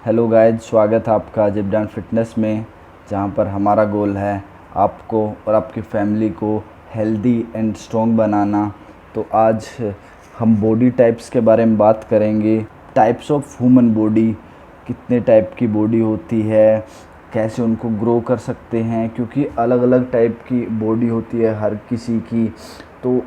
Hello guys, स्वागत है आपका जिब्रान फिटनेस में, जहां पर हमारा गोल है आपको और आपकी फैमिली को हेल्दी एंड स्ट्रॉन्ग बनाना। तो आज हम बॉडी टाइप्स के बारे में बात करेंगे। टाइप्स ऑफ ह्यूमन बॉडी, कितने टाइप की बॉडी होती है, कैसे उनको ग्रो कर सकते हैं, क्योंकि अलग अलग टाइप की बॉडी होती है हर किसी की। तो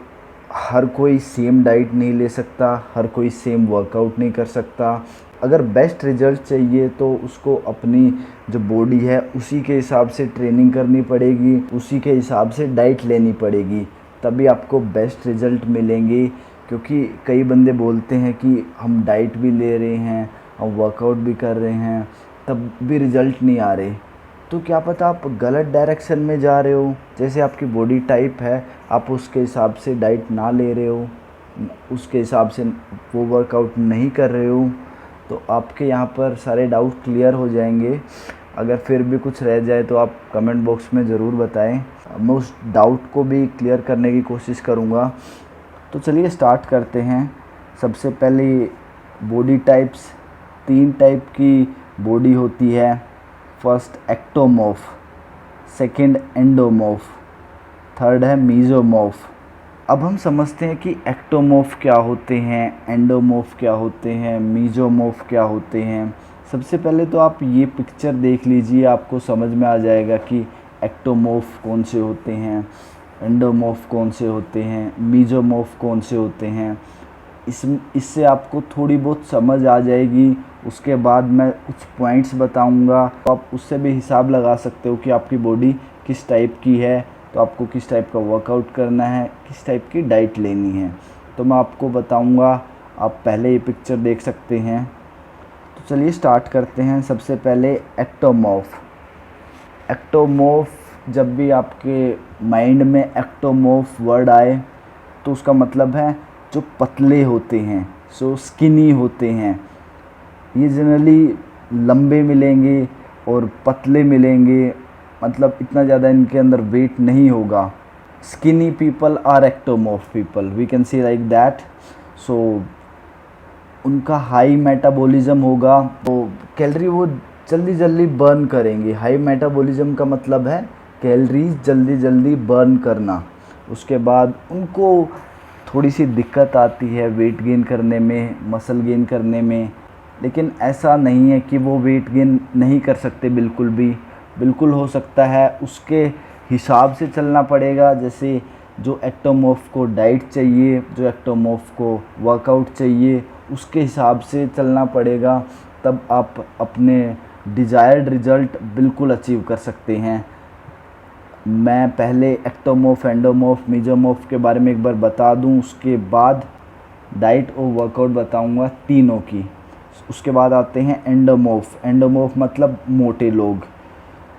हर कोई सेम डाइट नहीं ले सकता, हर कोई सेम वर्कआउट नहीं कर सकता। अगर बेस्ट रिजल्ट चाहिए तो उसको अपनी जो बॉडी है उसी के हिसाब से ट्रेनिंग करनी पड़ेगी, उसी के हिसाब से डाइट लेनी पड़ेगी, तभी आपको बेस्ट रिज़ल्ट मिलेंगे। क्योंकि कई बंदे बोलते हैं कि हम डाइट भी ले रहे हैं, हम वर्कआउट भी कर रहे हैं, तब भी रिज़ल्ट नहीं आ रहे। तो क्या पता आप गलत डायरेक्शन में जा रहे हो। जैसे आपकी बॉडी टाइप है, आप उसके हिसाब से डाइट ना ले रहे हो, उसके हिसाब से वो वर्कआउट नहीं कर रहे हो, तो आपके यहाँ पर सारे डाउट क्लियर हो जाएंगे। अगर फिर भी कुछ रह जाए तो आप कमेंट बॉक्स में ज़रूर बताएं, मैं उस डाउट को भी क्लियर करने की कोशिश करूँगा। तो चलिए स्टार्ट करते हैं। सबसे पहले बॉडी टाइप्स, 3 टाइप की बॉडी होती है। First ectomorph, second endomorph, third है मीजोमॉर्फ। अब हम समझते हैं कि एक्टोमॉर्फ क्या होते हैं, एंडोमॉर्फ क्या होते हैं, मीजोमॉर्फ क्या होते हैं। सबसे पहले तो आप ये पिक्चर देख लीजिए, आपको समझ में आ जाएगा कि एक्टोमॉर्फ कौन से होते हैं, एंडोमॉर्फ कौन से होते हैं, मीजोमॉर्फ कौन से होते हैं। इससे आपको थोड़ी बहुत समझ आ जाएगी। उसके बाद मैं कुछ पॉइंट्स बताऊंगा, तो आप उससे भी हिसाब लगा सकते हो कि आपकी बॉडी किस टाइप की है, तो आपको किस टाइप का वर्कआउट करना है, किस टाइप की डाइट लेनी है। तो मैं आपको बताऊंगा। आप पहले ये पिक्चर देख सकते हैं। तो चलिए स्टार्ट करते हैं। सबसे पहले एक्टोमॉर्फ। एक्टोमॉर्फ, जब भी आपके माइंड में एक्टोमॉर्फ वर्ड आए तो उसका मतलब है जो पतले होते हैं, जो स्किनी होते हैं। ये जनरली लंबे मिलेंगे और पतले मिलेंगे, मतलब इतना ज़्यादा इनके अंदर वेट नहीं होगा। Skinny people are ectomorph people, we can see like that. So उनका हाई मेटाबॉलिज्म होगा, तो कैलोरी वो जल्दी जल्दी बर्न करेंगे। हाई मेटाबॉलिज्म का मतलब है कैलोरीज जल्दी जल्दी बर्न करना। उसके बाद उनको थोड़ी सी दिक्कत आती है वेट गेन करने में, मसल गेन करने में, लेकिन ऐसा नहीं है कि वो वेट गेन नहीं कर सकते। बिल्कुल हो सकता है। उसके हिसाब से चलना पड़ेगा। जैसे जो एक्टोमॉर्फ को डाइट चाहिए, जो एक्टोमॉर्फ को वर्कआउट चाहिए, उसके हिसाब से चलना पड़ेगा, तब आप अपने डिज़ायर्ड रिज़ल्ट बिल्कुल अचीव कर सकते हैं। मैं पहले एक्टोमॉर्फ, एंडोमॉर्फ, मीजोमॉर्फ के बारे में एक बार बता दूं, उसके बाद डाइट और वर्कआउट बताऊंगा तीनों की। उसके बाद आते हैं एंडोमॉर्फ। एंडोमॉर्फ मतलब मोटे लोग,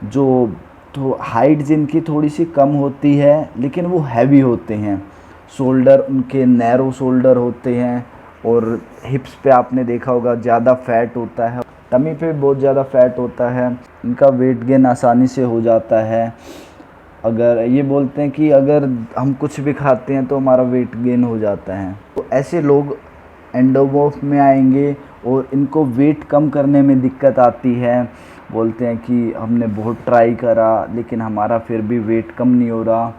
जो तो हाइट जिनकी थोड़ी सी कम होती है लेकिन वो हैवी होते हैं। शोल्डर उनके नैरो शोल्डर होते हैं, और हिप्स पे आपने देखा होगा ज़्यादा फैट होता है, टमी पे बहुत ज़्यादा फैट होता है। इनका वेट गेन आसानी से हो जाता है। अगर ये बोलते हैं कि अगर हम कुछ भी खाते हैं तो हमारा वेट गेन हो जाता है, तो ऐसे लोग एंडोमॉर्फ में आएंगे। और इनको वेट कम करने में दिक्कत आती है। बोलते हैं कि हमने बहुत ट्राई करा लेकिन हमारा फिर भी वेट कम नहीं हो रहा।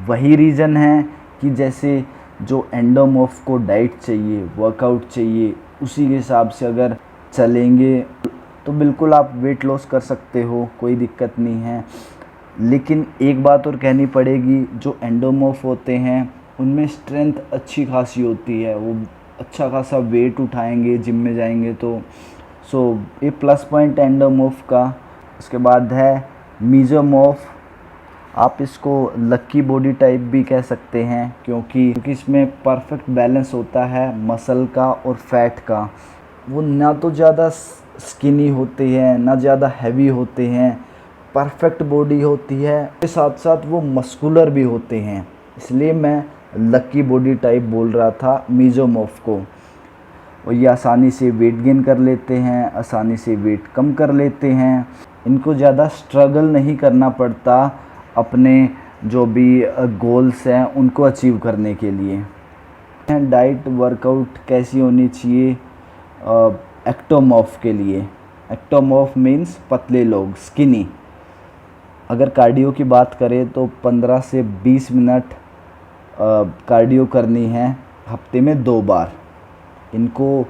वही रीज़न है कि जैसे जो एंडोमॉर्फ को डाइट चाहिए, वर्कआउट चाहिए, उसी के हिसाब से अगर चलेंगे तो बिल्कुल आप वेट लॉस कर सकते हो, कोई दिक्कत नहीं है। लेकिन एक बात और कहनी पड़ेगी, जो एंडोमॉर्फ होते हैं उनमें स्ट्रेंथ अच्छी खासी होती है, वो अच्छा खासा वेट उठाएंगे जिम में जाएंगे तो। सो ये प्लस पॉइंट एंडोमॉर्फ का। उसके बाद है मीजोमॉर्फ। आप इसको लकी बॉडी टाइप भी कह सकते हैं, क्योंकि इसमें परफेक्ट बैलेंस होता है मसल का और फैट का। वो ना तो ज़्यादा स्किनी होते हैं, ना ज़्यादा हैवी होते हैं, परफेक्ट बॉडी होती है। के साथ साथ वो मस्कुलर भी होते हैं, इसलिए मैं लकी बॉडी टाइप बोल रहा था मीजोमॉर्फ को। और ये आसानी से वेट गेन कर लेते हैं, आसानी से वेट कम कर लेते हैं। इनको ज़्यादा स्ट्रगल नहीं करना पड़ता अपने जो भी गोल्स हैं उनको अचीव करने के लिए। डाइट वर्कआउट कैसी होनी चाहिए एक्टोमॉर्फ के लिए। एक्टोमॉर्फ मीन्स पतले लोग, स्किनी। अगर कार्डियो की बात करें तो 15 से 20 मिनट कार्डियो करनी है हफ्ते में 2 बार। इनको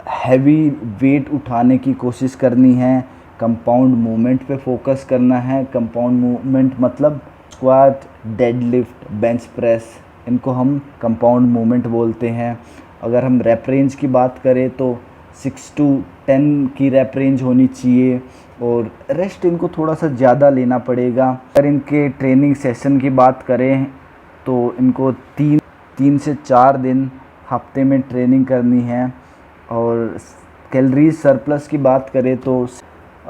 हैवी वेट उठाने की कोशिश करनी है, कंपाउंड मूवमेंट पे फोकस करना है। कंपाउंड मूवमेंट मतलब स्क्वाट, डेडलिफ्ट, बेंच प्रेस, इनको हम कंपाउंड मूवमेंट बोलते हैं। अगर हम रैप रेंज की बात करें तो 6 to 10 की रैप रेंज होनी चाहिए, और रेस्ट इनको थोड़ा सा ज़्यादा लेना पड़ेगा। अगर इनके ट्रेनिंग सेशन की बात करें तो इनको 3 से 4 दिन हफ्ते में ट्रेनिंग करनी है। और कैलोरीज सरप्लस की बात करें तो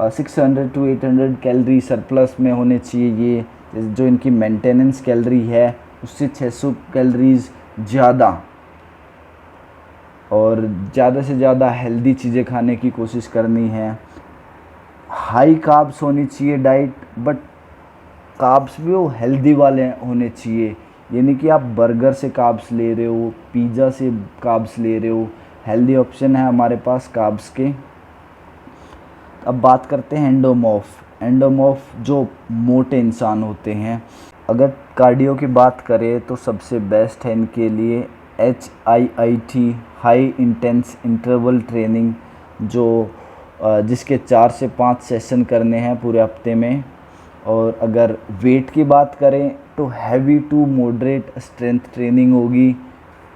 600 to 800 कैलोरी सरप्लस में होने चाहिए ये। जो इनकी मेंटेनेंस कैलोरी है उससे 600 कैलोरीज ज़्यादा, और ज़्यादा से ज़्यादा हेल्दी चीज़ें खाने की कोशिश करनी है। हाई कार्ब्स होनी चाहिए डाइट, बट कार्ब्स भी वो हेल्दी वाले होने चाहिए। यानी कि आप बर्गर से कार्ब्स ले रहे हो, पिज़्ज़ा से कार्ब्स ले रहे हो, हेल्दी ऑप्शन है हमारे पास कार्ब्स के। अब बात करते हैं एंडोमॉर्फ। एंडोमॉर्फ जो मोटे इंसान होते हैं। अगर कार्डियो की बात करें तो सबसे बेस्ट है इनके लिए HIIT, high intense interval training, जो जिसके 4 से 5 सेशन करने हैं पूरे हफ्ते में। और अगर वेट की बात करें तो heavy to moderate strength training होगी।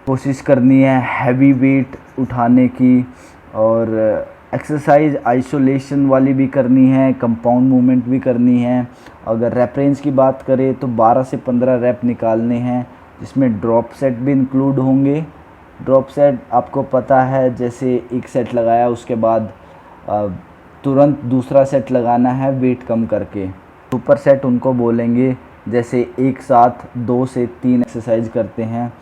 कोशिश करनी है हैवी वेट उठाने की, और एक्सरसाइज आइसोलेशन वाली भी करनी है, कंपाउंड मूवमेंट भी करनी है। अगर रैप रेंज की बात करें तो 12 से 15 रैप निकालने हैं, जिसमें ड्रॉप सेट भी इंक्लूड होंगे। ड्रॉप सेट आपको पता है, जैसे एक सेट लगाया उसके बाद तुरंत दूसरा सेट लगाना है वेट कम करके। सुपर सेट उनको बोलेंगे, जैसे एक साथ 2 से 3 एक्सरसाइज करते हैं।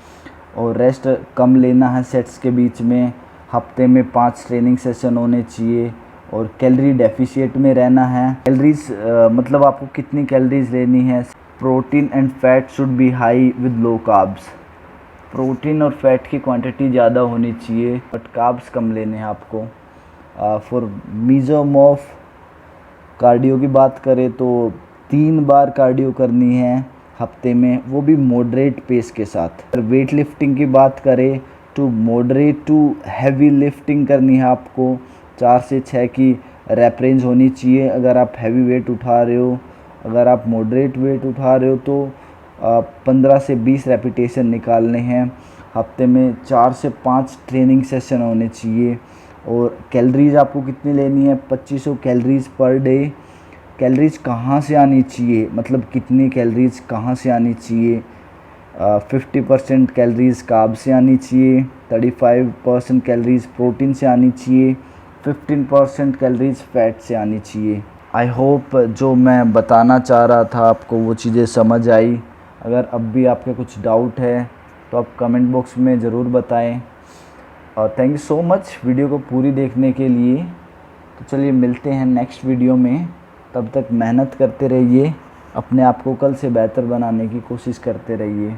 और रेस्ट कम लेना है सेट्स के बीच में। हफ्ते में 5 ट्रेनिंग सेशन होने चाहिए, और कैलोरी डेफिशिएट में रहना है। कैलोरीज मतलब आपको कितनी कैलोरीज लेनी है। Protein and fat should be high with low carbs. Protein और फैट की क्वांटिटी ज़्यादा होनी चाहिए, बट कार्ब्स कम लेने हैं आपको। फॉर मेसोमॉर्फ कार्डियो की बात करें तो 3 बार कार्डियो करनी है हफ्ते में, वो भी मॉडरेट पेस के साथ। अगर वेट लिफ्टिंग की बात करें तो मॉडरेट टू हैवी लिफ्टिंग करनी है आपको। 4 से 6 की रैप रेंज होनी चाहिए अगर आप हैवी वेट उठा रहे हो। अगर आप मॉडरेट वेट उठा रहे हो तो 15 से 20 रेपिटेशन निकालने हैं। हफ्ते में 4 से 5 ट्रेनिंग सेशन होने चाहिए। और कैलोरीज आपको कितनी लेनी है, 2500 कैलोरीज पर डे। कैलोरीज कहाँ से आनी चाहिए, मतलब कितनी कैलोरीज कहाँ से आनी चाहिए। 50% कैलोरीज कार्ब से आनी चाहिए, 35% कैलोरीज प्रोटीन से आनी चाहिए, 15% कैलोरीज फैट से आनी चाहिए। आई होप जो मैं बताना चाह रहा था आपको वो चीज़ें समझ आई। अगर अब भी आपके कुछ डाउट है तो आप कमेंट बॉक्स में ज़रूर बताएं। और thank you so much video को पूरी देखने के लिए। तो चलिए मिलते हैं नेक्स्ट वीडियो में। तब तक मेहनत करते रहिए, अपने आप को कल से बेहतर बनाने की कोशिश करते रहिए।